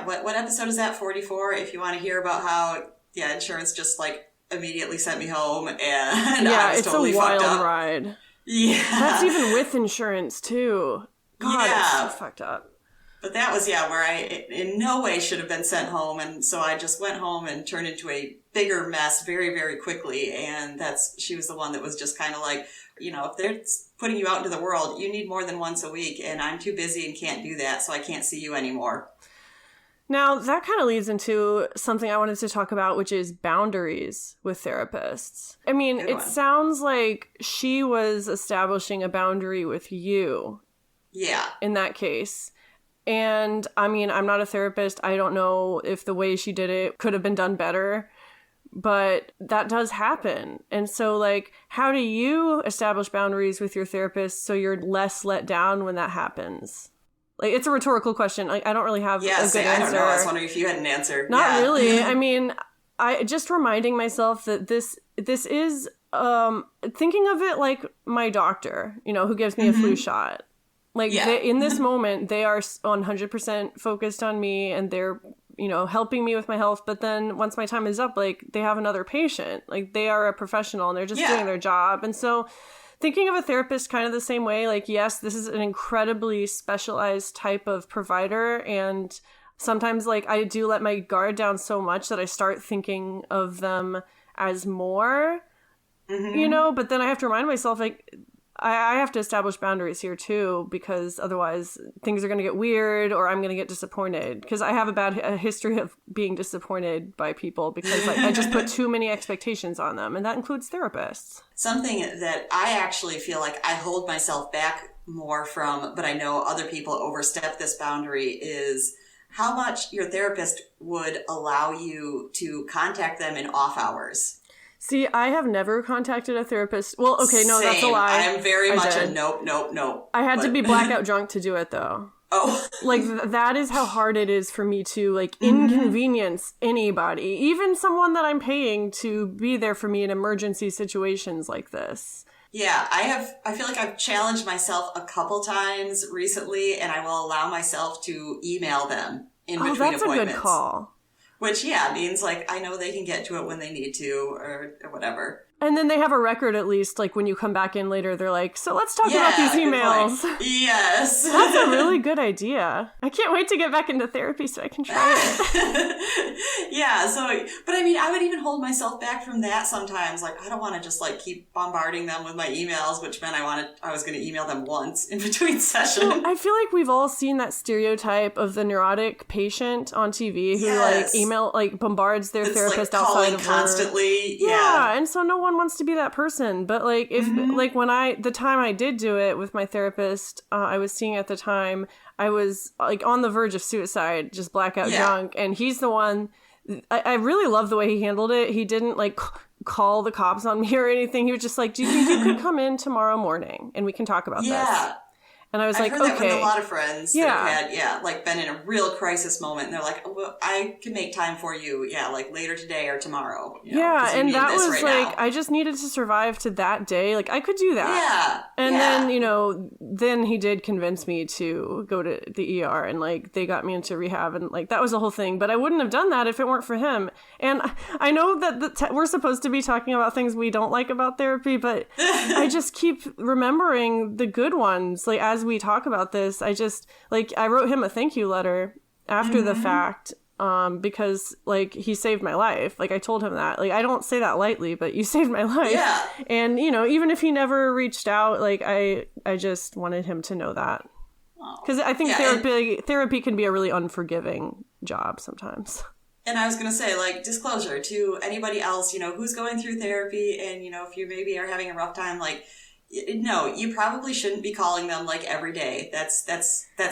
what episode is that? 44? If you want to hear about how, insurance just, like, immediately sent me home and I was totally fucked up. It's a wild ride. Yeah. That's even with insurance too. God, it's so fucked up. But that was, where I in no way should have been sent home. And so I just went home and turned into a bigger mess very, very quickly. And she was the one that was just kind of like, if they're putting you out into the world, you need more than once a week. And I'm too busy and can't do that. So I can't see you anymore. Now, that kind of leads into something I wanted to talk about, which is boundaries with therapists. I mean, it sounds like she was establishing a boundary with you. Yeah. In that case. And I mean, I'm not a therapist. I don't know if the way she did it could have been done better, but that does happen. And so, like, how do you establish boundaries with your therapist so you're less let down when that happens? Like, it's a rhetorical question. Like, I don't really have a good answer. I don't know. I was wondering if you had an answer. Not really. I mean, I just reminding myself that this is thinking of it like my doctor, you know, who gives me a flu shot. Like, in this moment, they are 100% focused on me, and they're, you know, helping me with my health. But then once my time is up, like, they have another patient. Like, they are a professional, and they're just doing their job. And so thinking of a therapist kind of the same way, like, yes, this is an incredibly specialized type of provider. And sometimes, like, I do let my guard down so much that I start thinking of them as more, you know, but then I have to remind myself, like, I have to establish boundaries here too, because otherwise things are going to get weird, or I'm going to get disappointed, because I have a history of being disappointed by people because, like, I just put too many expectations on them, and that includes therapists. Something that I actually feel like I hold myself back more from, but I know other people overstep this boundary, is how much your therapist would allow you to contact them in off hours. See, I have never contacted a therapist. Well, okay, no, that's a lie. I am very much a nope. I had to be blackout drunk to do it, though. Oh. Like, that is how hard it is for me to, like, inconvenience anybody, even someone that I'm paying to be there for me in emergency situations like this. Yeah, I feel like I've challenged myself a couple times recently, and I will allow myself to email them in between appointments. Oh, that's a good call. Which, means, like, I know they can get to it when they need to, or whatever. And then they have a record, at least, like, when you come back in later, they're like, so let's talk about these emails. Yes. That's a really good idea. I can't wait to get back into therapy so I can try it. But I mean, I would even hold myself back from that sometimes. Like, I don't want to just, like, keep bombarding them with my emails, which meant I was going to email them once in between sessions. Well, I feel like we've all seen that stereotype of the neurotic patient on TV who, bombards their therapist outside of constantly. Work. Yeah, and so no one wants to be that person. But, like, if like when the time I did do it with my therapist I was seeing at the time, I was, like, on the verge of suicide, just blackout drunk, and he's the one. I really love the way he handled it. He didn't, like, call the cops on me or anything. He was just like, do you think you could come in tomorrow morning and we can talk about this? And I was I've like, heard okay. that with a lot of friends that have had, like, been in a real crisis moment, and they're like, well, I can make time for you, like, later today or tomorrow. And that was, like, I just needed to survive to that day. Like, I could do that. And then, you know, then he did convince me to go to the ER, and, like, they got me into rehab, and, like, that was the whole thing. But I wouldn't have done that if it weren't for him. And I know that we're supposed to be talking about things we don't like about therapy, but I just keep remembering the good ones, like, as we talk about this. I wrote him a thank you letter after the fact, because, like, he saved my life. Like, I told him that. Like, I don't say that lightly, but you saved my life. Yeah. And, you know, even if he never reached out, like, I just wanted him to know that. Because I think therapy can be a really unforgiving job sometimes. And I was going to say, like, disclosure to anybody else, you know, who's going through therapy, and, you know, if you maybe are having a rough time, like, no, you probably shouldn't be calling them, like, every day. That's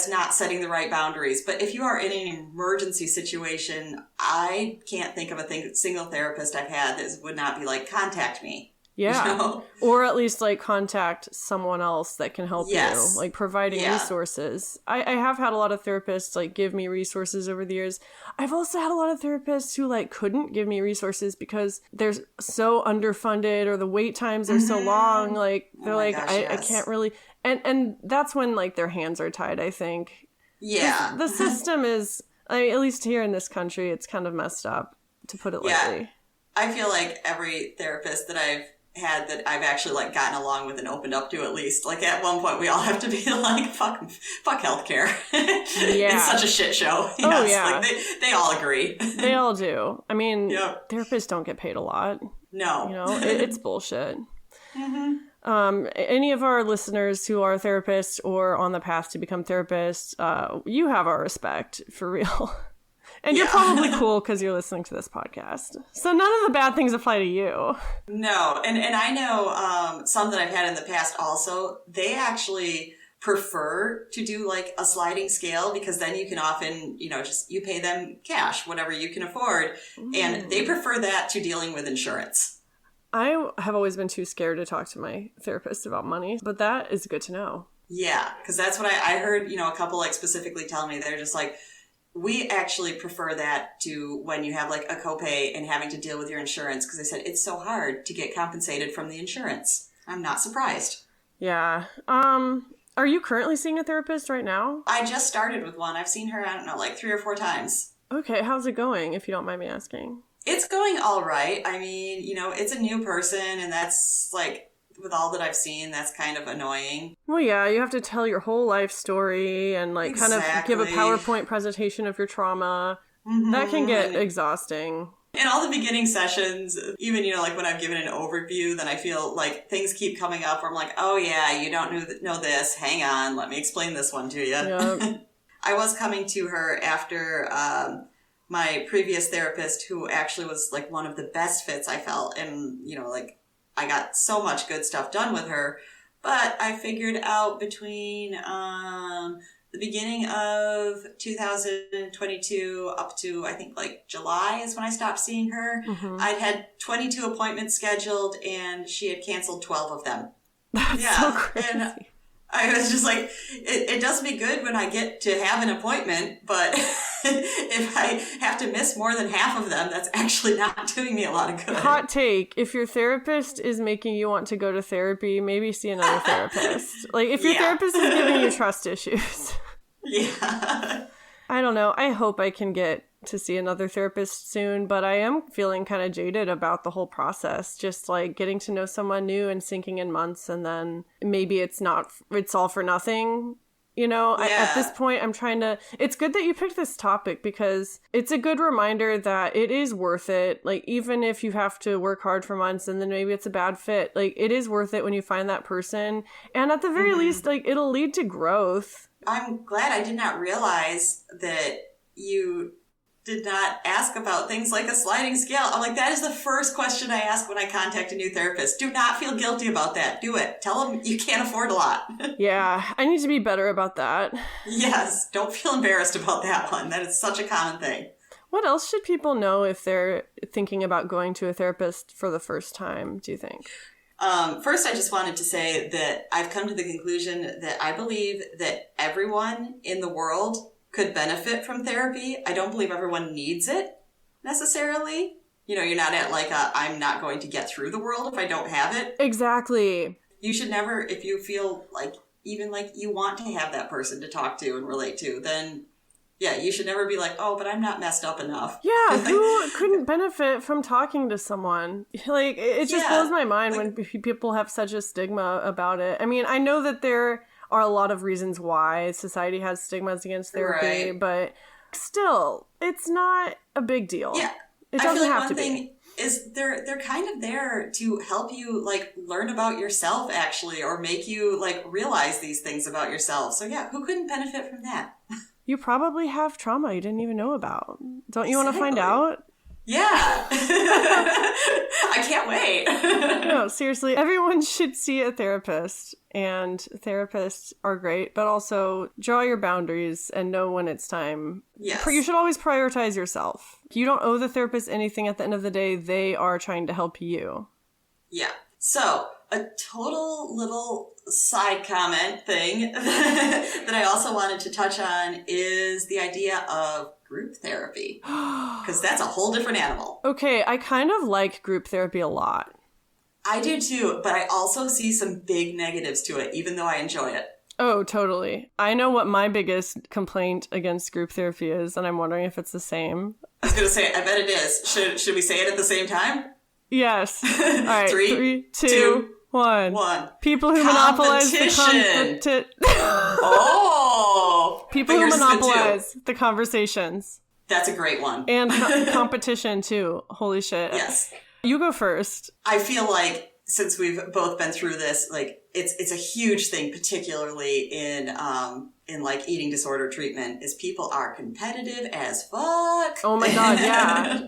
not setting the right boundaries. But if you are in an emergency situation, I can't think of a single therapist I've had that would not be like, contact me. Yeah. You know? Or at least, like, contact someone else that can help you. Like, providing resources. I have had a lot of therapists, like, give me resources over the years. I've also had a lot of therapists who, like, couldn't give me resources because they're so underfunded, or the wait times are so long. Like, they're I can't really. And that's when, like, their hands are tied, I think. Yeah. The system is, at least here in this country, it's kind of messed up, to put it lightly. I feel like every therapist that I've had that I've actually, like, gotten along with and opened up to, at least, like, at one point we all have to be like, fuck healthcare. It's such a shit show. Like, they all agree. They all do. I mean, therapists don't get paid a lot. No. You know, it's bullshit. Any of our listeners who are therapists or on the path to become therapists, you have our respect, for real. And you're probably cool because you're listening to this podcast. So none of the bad things apply to you. No. And I know some that I've had in the past also, they actually prefer to do like a sliding scale because then you can often, just you pay them cash, whatever you can afford. And they prefer that to dealing with insurance. I have always been too scared to talk to my therapist about money, but that is good to know. Yeah, because that's what I heard, a couple like specifically tell me. They're just like, we actually prefer that to when you have like a copay and having to deal with your insurance, because they said it's so hard to get compensated from the insurance. I'm not surprised. Yeah. Are you currently seeing a therapist right now? I just started with one. I've seen her, I don't know, like 3 or 4 times. Okay, how's it going, if you don't mind me asking? It's going all right. I mean, it's a new person, and that's like, with all that I've seen, that's kind of annoying. Well, yeah, you have to tell your whole life story and like kind of give a PowerPoint presentation of your trauma. Mm-hmm. That can get exhausting. In all the beginning sessions, even, like when I've given an overview, then I feel like things keep coming up where I'm like, oh yeah, you don't know this. Hang on, let me explain this one to you. Yep. I was coming to her after my previous therapist, who actually was like one of the best fits I felt. And, like I got so much good stuff done with her. But I figured out between the beginning of 2022 up to, I think, like July is when I stopped seeing her. Mm-hmm. I'd had 22 appointments scheduled, and she had canceled 12 of them. That's so crazy. And I was just like, it does me good when I get to have an appointment, but if I have to miss more than half of them, that's actually not doing me a lot of good. Hot take. If your therapist is making you want to go to therapy, maybe see another therapist. Like, if your therapist is giving you trust issues. Yeah. I don't know. I hope I can get to see another therapist soon, but I am feeling kind of jaded about the whole process. Just like getting to know someone new and sinking in months, and then maybe it's all for nothing. At this point, I'm trying to... It's good that you picked this topic because it's a good reminder that it is worth it. Like, even if you have to work hard for months and then maybe it's a bad fit, like, it is worth it when you find that person. And at the very least, like, it'll lead to growth. I'm glad I did not realize that you did not ask about things like a sliding scale. I'm like, that is the first question I ask when I contact a new therapist. Do not feel guilty about that. Do it. Tell them you can't afford a lot. Yeah, I need to be better about that. Yes, don't feel embarrassed about that one. That is such a common thing. What else should people know if they're thinking about going to a therapist for the first time, do you think? First, I just wanted to say that I've come to the conclusion that I believe that everyone in the world could benefit from therapy. I don't believe everyone needs it necessarily. You're not at like I'm not going to get through the world if I don't have it. Exactly. You should never, if you feel like even like you want to have that person to talk to and relate to, then yeah, you should never be like, oh, but I'm not messed up enough. Yeah, who couldn't benefit from talking to someone? Like, it just blows my mind when people have such a stigma about it. I mean, I know that there are a lot of reasons why society has stigmas against therapy, but still, it's not a big deal. Yeah. It doesn't have to be. I feel like one thing is they're kind of there to help you like learn about yourself actually, or make you like realize these things about yourself. So yeah, who couldn't benefit from that? You probably have trauma you didn't even know about. Don't you want to find out? Yeah. I can't wait. No, seriously, everyone should see a therapist, and therapists are great, but also draw your boundaries and know when it's time. Yes. You should always prioritize yourself. You don't owe the therapist anything at the end of the day. They are trying to help you. Yeah. So, a total little side comment thing that I also wanted to touch on is the idea of group therapy, because that's a whole different animal. Okay, I kind of like group therapy a lot. I do too, but I also see some big negatives to it, even though I enjoy it. Oh, totally. I know what my biggest complaint against group therapy is, and I'm wondering if it's the same. I was going to say, I bet it is. Should we say it at the same time? Yes. All right. 3, 2, 1. People who monopolize the people who monopolize the conversations. That's a great one. And competition too. Holy shit. Yes. You go first. I feel like since we've both been through this, like it's a huge thing, particularly in like eating disorder treatment, is people are competitive as fuck. Oh my God, yeah.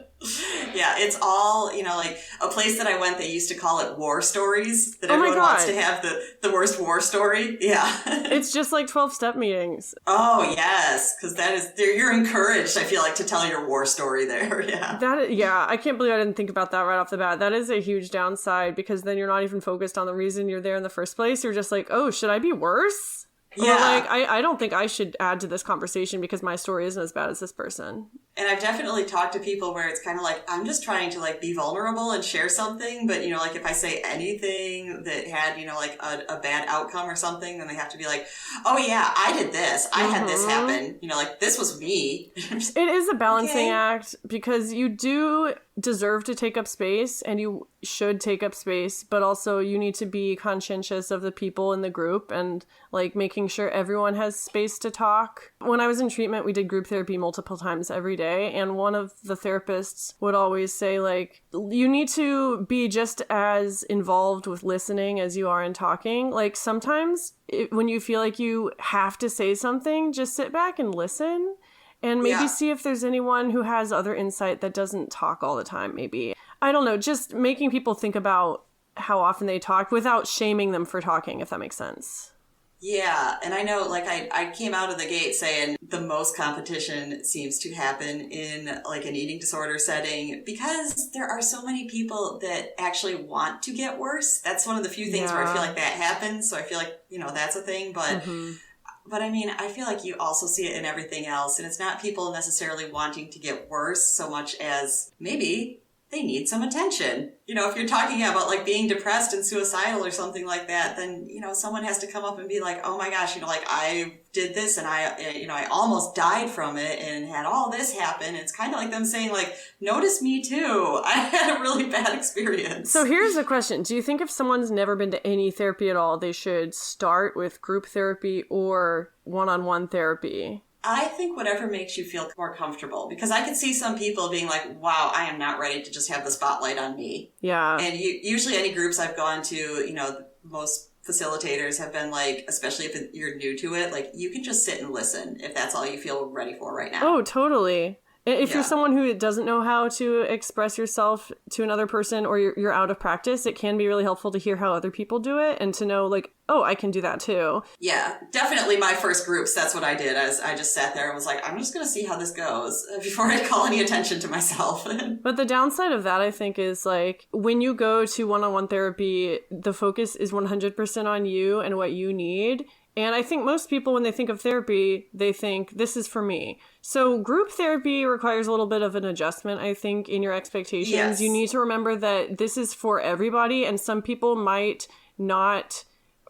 Yeah, it's all, like a place that I went, they used to call it war stories, that everyone wants to have the worst war story. Yeah. It's just like 12-step meetings. Oh, yes, because you're encouraged, I feel like, to tell your war story there. Yeah. I can't believe I didn't think about that right off the bat. That is a huge downside, because then you're not even focused on the reason you're there in the first place. You're just like, oh, should I be worse? Yeah. Or like, I don't think I should add to this conversation because my story isn't as bad as this person. And I've definitely talked to people where it's kind of like, I'm just trying to like be vulnerable and share something. But, like if I say anything that had, like a bad outcome or something, then they have to be like, oh yeah, I did this. I had this happen. Like this was me. It is a balancing act, because you do deserve to take up space and you should take up space, but also you need to be conscientious of the people in the group and like making sure everyone has space to talk. When I was in treatment, we did group therapy multiple times every day, and one of the therapists would always say, like, you need to be just as involved with listening as you are in talking. Like when you feel like you have to say something, just sit back and listen. And maybe see if there's anyone who has other insight that doesn't talk all the time, maybe. I don't know, just making people think about how often they talk without shaming them for talking, if that makes sense. Yeah, and I know, like, I came out of the gate saying the most competition seems to happen in, like, an eating disorder setting because there are so many people that actually want to get worse. That's one of the few things where I feel like that happens, so I feel like, that's a thing, but... Mm-hmm. But I mean, I feel like you also see it in everything else. And it's not people necessarily wanting to get worse so much as maybe they need some attention. If you're talking about like being depressed and suicidal or something like that, then, someone has to come up and be like, oh my gosh, like I did this and I almost died from it and had all this happen. It's kind of like them saying like, notice me too. I had a really bad experience. So here's a question. Do you think if someone's never been to any therapy at all, they should start with group therapy or one-on-one therapy? I think whatever makes you feel more comfortable, because I could see some people being like, wow, I am not ready to just have the spotlight on me. Yeah. And usually any groups I've gone to, most facilitators have been like, especially if you're new to it, like you can just sit and listen if that's all you feel ready for right now. Oh, totally. If you're someone who doesn't know how to express yourself to another person, or you're out of practice, it can be really helpful to hear how other people do it and to know like, oh, I can do that too. Yeah, definitely my first groups, that's what I did. I just sat there and was like, I'm just going to see how this goes before I call any attention to myself. But the downside of that, I think, is like when you go to one-on-one therapy, the focus is 100% on you and what you need. And I think most people, when they think of therapy, they think, this is for me. So group therapy requires a little bit of an adjustment, I think, in your expectations. Yes. You need to remember that this is for everybody, and some people might not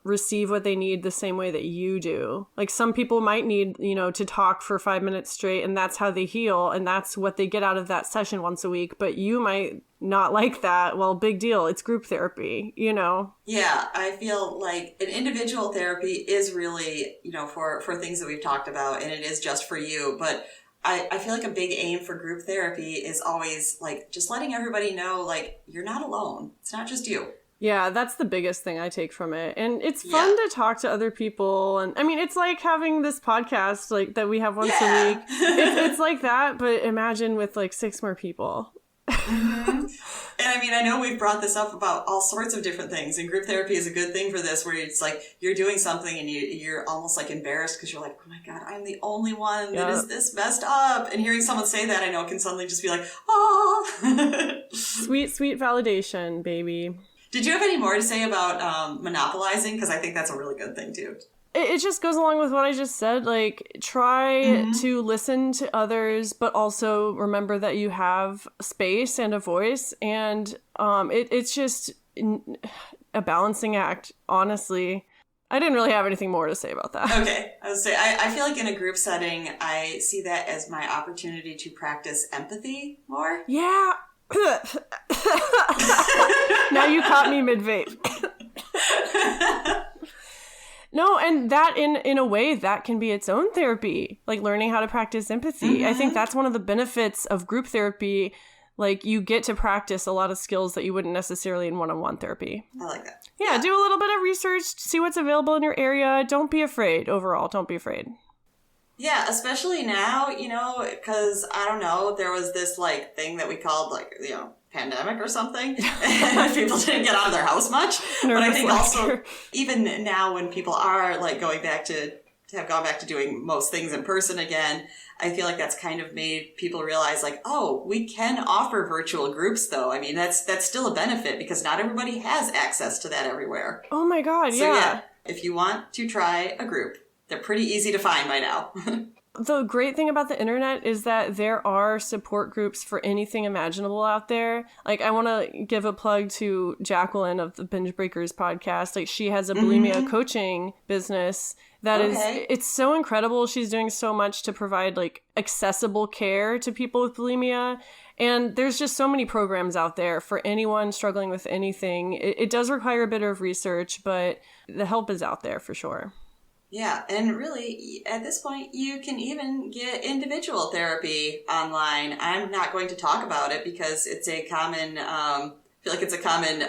receive what they need the same way that you do. Like some people might need, to talk for 5 minutes straight, and that's how they heal, and that's what they get out of that session once a week. But you might not like that. Well, big deal. It's group therapy, Yeah, I feel like an individual therapy is really, for things that we've talked about, and it is just for you. But I feel like a big aim for group therapy is always like just letting everybody know, like, you're not alone. It's not just you. Yeah, that's the biggest thing I take from it. And it's fun to talk to other people. And I mean, it's like having this podcast like that we have once a week. It's like that, but imagine with like 6 more people. Mm-hmm. And I mean, I know we've brought this up about all sorts of different things, and group therapy is a good thing for this, where it's like you're doing something and you're almost like embarrassed because you're like, oh my God, I'm the only one that is this messed up. And hearing someone say that, I know, can suddenly just be like, oh. Sweet, sweet validation, baby. Did you have any more to say about monopolizing? Because I think that's a really good thing too. It just goes along with what I just said. Like, try to listen to others, but also remember that you have space and a voice. And it's just a balancing act, honestly. I didn't really have anything more to say about that. Okay. I would say, I feel like in a group setting, I see that as my opportunity to practice empathy more. Yeah. Now you caught me mid-vape. No, and that in a way, that can be its own therapy, like learning how to practice empathy. I think that's one of the benefits of group therapy. Like, you get to practice a lot of skills that you wouldn't necessarily in one-on-one therapy. I like that. Yeah, do a little bit of research, see what's available in your area. Don't be afraid overall. Don't be afraid. Yeah, especially now, because I don't know, there was this like thing that we called like, pandemic or something, and people didn't get out of their house much. But I think also, even now when people are like going back to have gone back to doing most things in person again, I feel like that's kind of made people realize like, oh, we can offer virtual groups though. I mean, that's still a benefit because not everybody has access to that everywhere. Oh my God, so, yeah. If you want to try a group, they're pretty easy to find by now. The great thing about the internet is that there are support groups for anything imaginable out there. Like, I want to give a plug to Jacqueline of the Binge Breakers podcast. Like, she has a bulimia coaching business that it's so incredible. She's doing so much to provide, like, accessible care to people with bulimia. And there's just so many programs out there for anyone struggling with anything. It does require a bit of research, but the help is out there for sure. Yeah, and really, at this point, you can even get individual therapy online. I'm not going to talk about it because it's a common, I feel like it's a common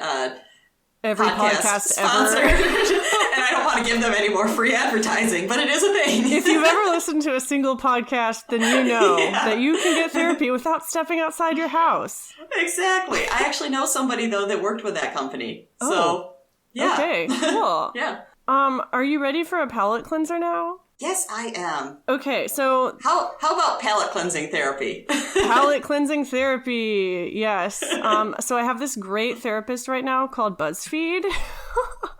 every podcast sponsor. ever. And I don't want to give them any more free advertising, but it is a thing. If you've ever listened to a single podcast, then you know that you can get therapy without stepping outside your house. Exactly. I actually know somebody, though, that worked with that company. Oh. So, yeah. Okay, cool. Yeah. Are you ready for a palate cleanser now? Yes, I am. Okay, so... How about palate cleansing therapy? Palate cleansing therapy, yes. So I have this great therapist right now called BuzzFeed.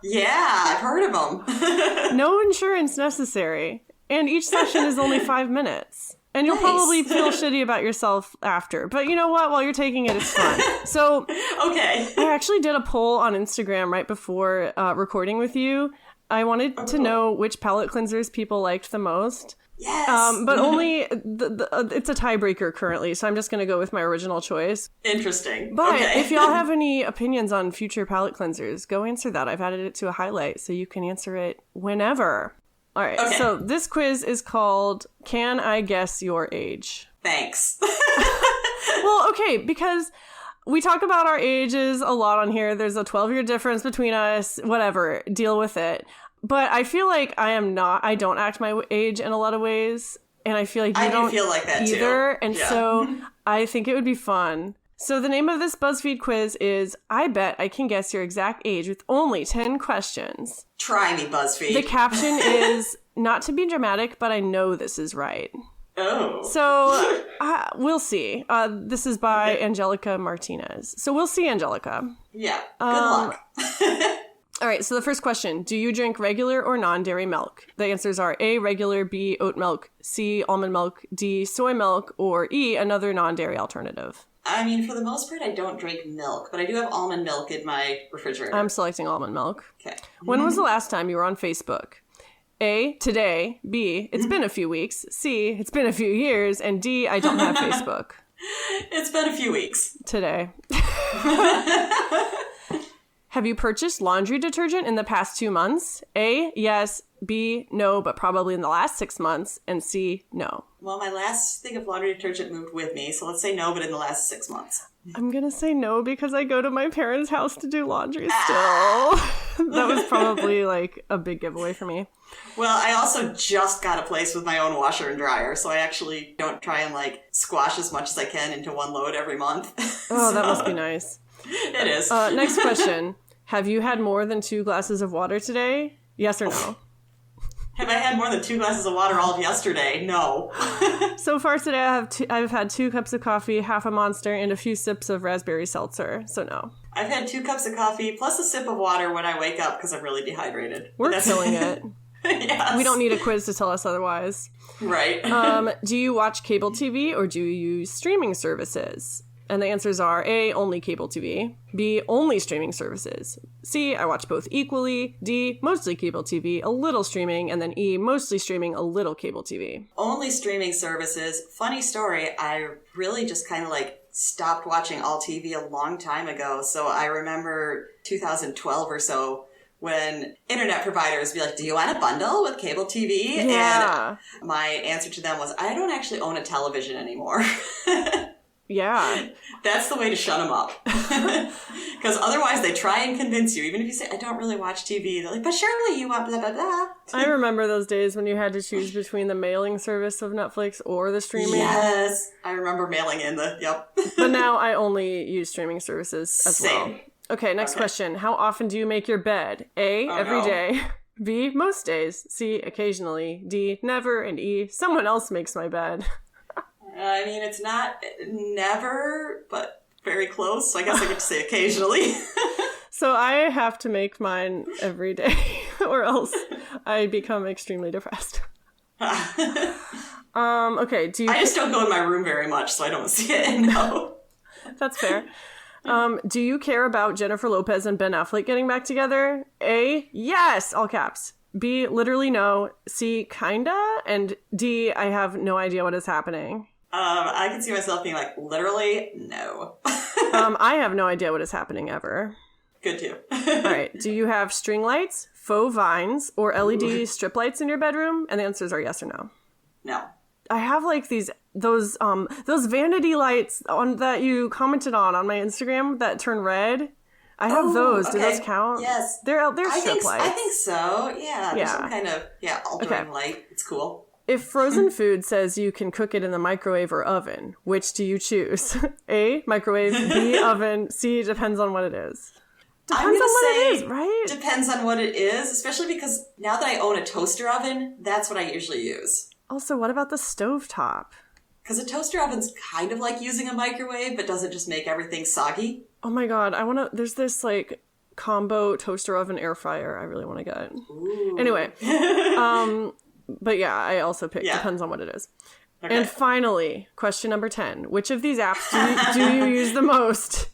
Yeah, I've heard of them. No insurance necessary. And each session is only 5 minutes. And you'll probably feel shitty about yourself after. But you know what? While you're taking it, it's fun. So okay. I actually did a poll on Instagram right before recording with you. I wanted to know which palate cleansers people liked the most. Yes. But only, it's a tiebreaker currently, so I'm just going to go with my original choice. Interesting. But okay. if y'all have any opinions on future palate cleansers, go answer that. I've added it to a highlight, so you can answer it whenever. All right, So this quiz is called Can I Guess Your Age? Thanks. Well, okay, because... we talk about our ages a lot on here. There's a 12-year difference between us. Whatever. Deal with it. But I feel like I don't act my age in a lot of ways. And I feel like you don't feel like that either. Too. And so I think it would be fun. So the name of this BuzzFeed quiz is I Bet I Can Guess Your Exact Age with only 10 questions. Try me, BuzzFeed. The caption is, not to be dramatic, but I know this is right. Oh. So we'll see. This is by Angelica Martinez. So we'll see, Angelica. Yeah. Good luck. All right. So the first question, do you drink regular or non-dairy milk? The answers are A, regular, B, oat milk, C, almond milk, D, soy milk, or E, another non-dairy alternative. I mean, for the most part, I don't drink milk, but I do have almond milk in my refrigerator. I'm selecting almond milk. Okay. When was the last time you were on Facebook? A, today. B, it's been a few weeks. C, it's been a few years. And D, I don't have Facebook. It's been a few weeks. Today. Have you purchased laundry detergent in the past 2 months? A, yes. B, no, but probably in the last 6 months. And C, no. Well, my last thing of laundry detergent moved with me, so let's say no, but in the last 6 months. I'm going to say no because I go to my parents' house to do laundry still. That was probably like a big giveaway for me. Well, I also just got a place with my own washer and dryer, so I actually don't try and like squash as much as I can into one load every month. Oh, that must be nice. It is. Next question. Have you had more than 2 glasses of water today? Yes or no? Have I had more than 2 glasses of water all of yesterday? No. So far today, I've had 2 cups of coffee, half a Monster, and a few sips of raspberry seltzer. So no. I've had 2 cups of coffee plus a sip of water when I wake up because I'm really dehydrated. We're killing it. Yes. We don't need a quiz to tell us otherwise. Right. Do you watch cable TV or do you use streaming services? And the answers are A, only cable TV, B, only streaming services, C, I watch both equally, D, mostly cable TV, a little streaming, and then E, mostly streaming, a little cable TV. Only streaming services. Funny story, I really just kind of like stopped watching all TV a long time ago. So I remember 2012 or so when internet providers be like, do you want a bundle with cable TV? Yeah. And my answer to them was, I don't actually own a television anymore. Yeah. That's the way to shut them up. Because otherwise they try and convince you. Even if you say, I don't really watch TV, they're like, but surely you want blah, blah, blah. I remember those days when you had to choose between the mailing service of Netflix or the streaming. Yes. I remember mailing in yep. But now I only use streaming services as Same. well. Okay, next question. How often do you make your bed? A, every day. B, most days. C, occasionally. D, never. And E, someone else makes my bed. I mean, it's not never, but very close. So I guess I get to say occasionally. So I have to make mine every day or else I become extremely depressed. Okay, do you... I just don't go in my room very much, so I don't see it. No. That's fair. Do you care about Jennifer Lopez and Ben Affleck getting back together? A, yes, all caps. B, literally no. C, kinda. And D, I have no idea what is happening. I can see myself being like, literally, no. I have no idea what is happening ever. Good too. All right. Do you have string lights, faux vines, or LED strip lights in your bedroom? And the answers are yes or no. No. I have like those vanity lights on that you commented on my Instagram that turn red. I have those. Okay. Do those count? Yes. They're strip lights. I think so. Yeah. There's some kind of altering light. It's cool. If frozen food says you can cook it in the microwave or oven, which do you choose? A, microwave, B, oven, C, depends on what it is. Depends on what it is, right? Depends on what it is, especially because now that I own a toaster oven, that's what I usually use. Also, what about the stovetop? Because a toaster oven's kind of like using a microwave, but doesn't just make everything soggy. Oh my god, there's this like combo toaster oven air fryer I really want to get. Ooh. Anyway, but yeah, I also pick depends on what it is. Okay. And finally, question number 10. Which of these apps do you use the most?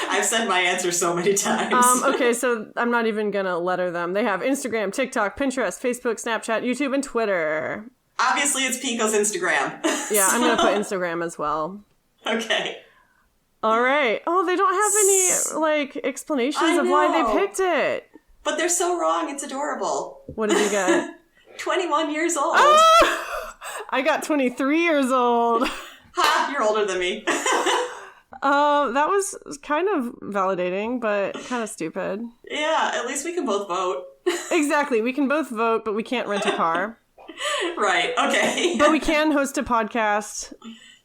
I've said my answer so many times. Okay, so I'm not even gonna letter them. They have Instagram, TikTok, Pinterest, Facebook, Snapchat, YouTube, and Twitter. Obviously, it's Pico's Instagram. Yeah, I'm gonna put Instagram as well. Okay. All right. Oh, they don't have any, like, explanations of why they picked it. But they're so wrong. It's adorable. What did you get? 21 years old. Ah! I got 23 years old. Ha! You're older than me. That was kind of validating, but kind of stupid. Yeah, at least we can both vote. Exactly. We can both vote, but we can't rent a car. Right. Okay. But we can host a podcast.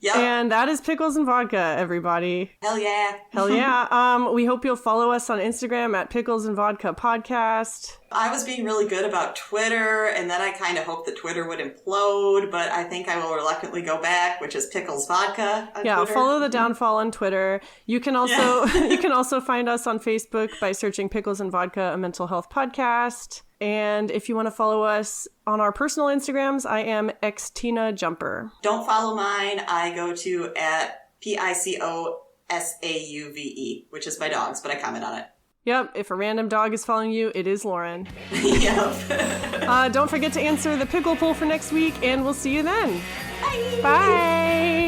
Yep. And that is Pickles and Vodka, everybody. Hell yeah. Hell yeah. We hope you'll follow us on Instagram at Pickles and Vodka Podcast. I was being really good about Twitter, and then I kind of hoped that Twitter would implode, but I think I will reluctantly go back, which is Pickles Vodka on Twitter. Follow the downfall on Twitter. You can also find us on Facebook by searching Pickles and Vodka, a mental health podcast. And if you want to follow us on our personal Instagrams, I am xtinajumper. Don't follow mine. I go to at PICOSAUVE, which is my dog's, but I comment on it. Yep, if a random dog is following you, it is Lauren. Yep. Don't forget to answer the pickle poll for next week, and we'll see you then. Bye. Bye.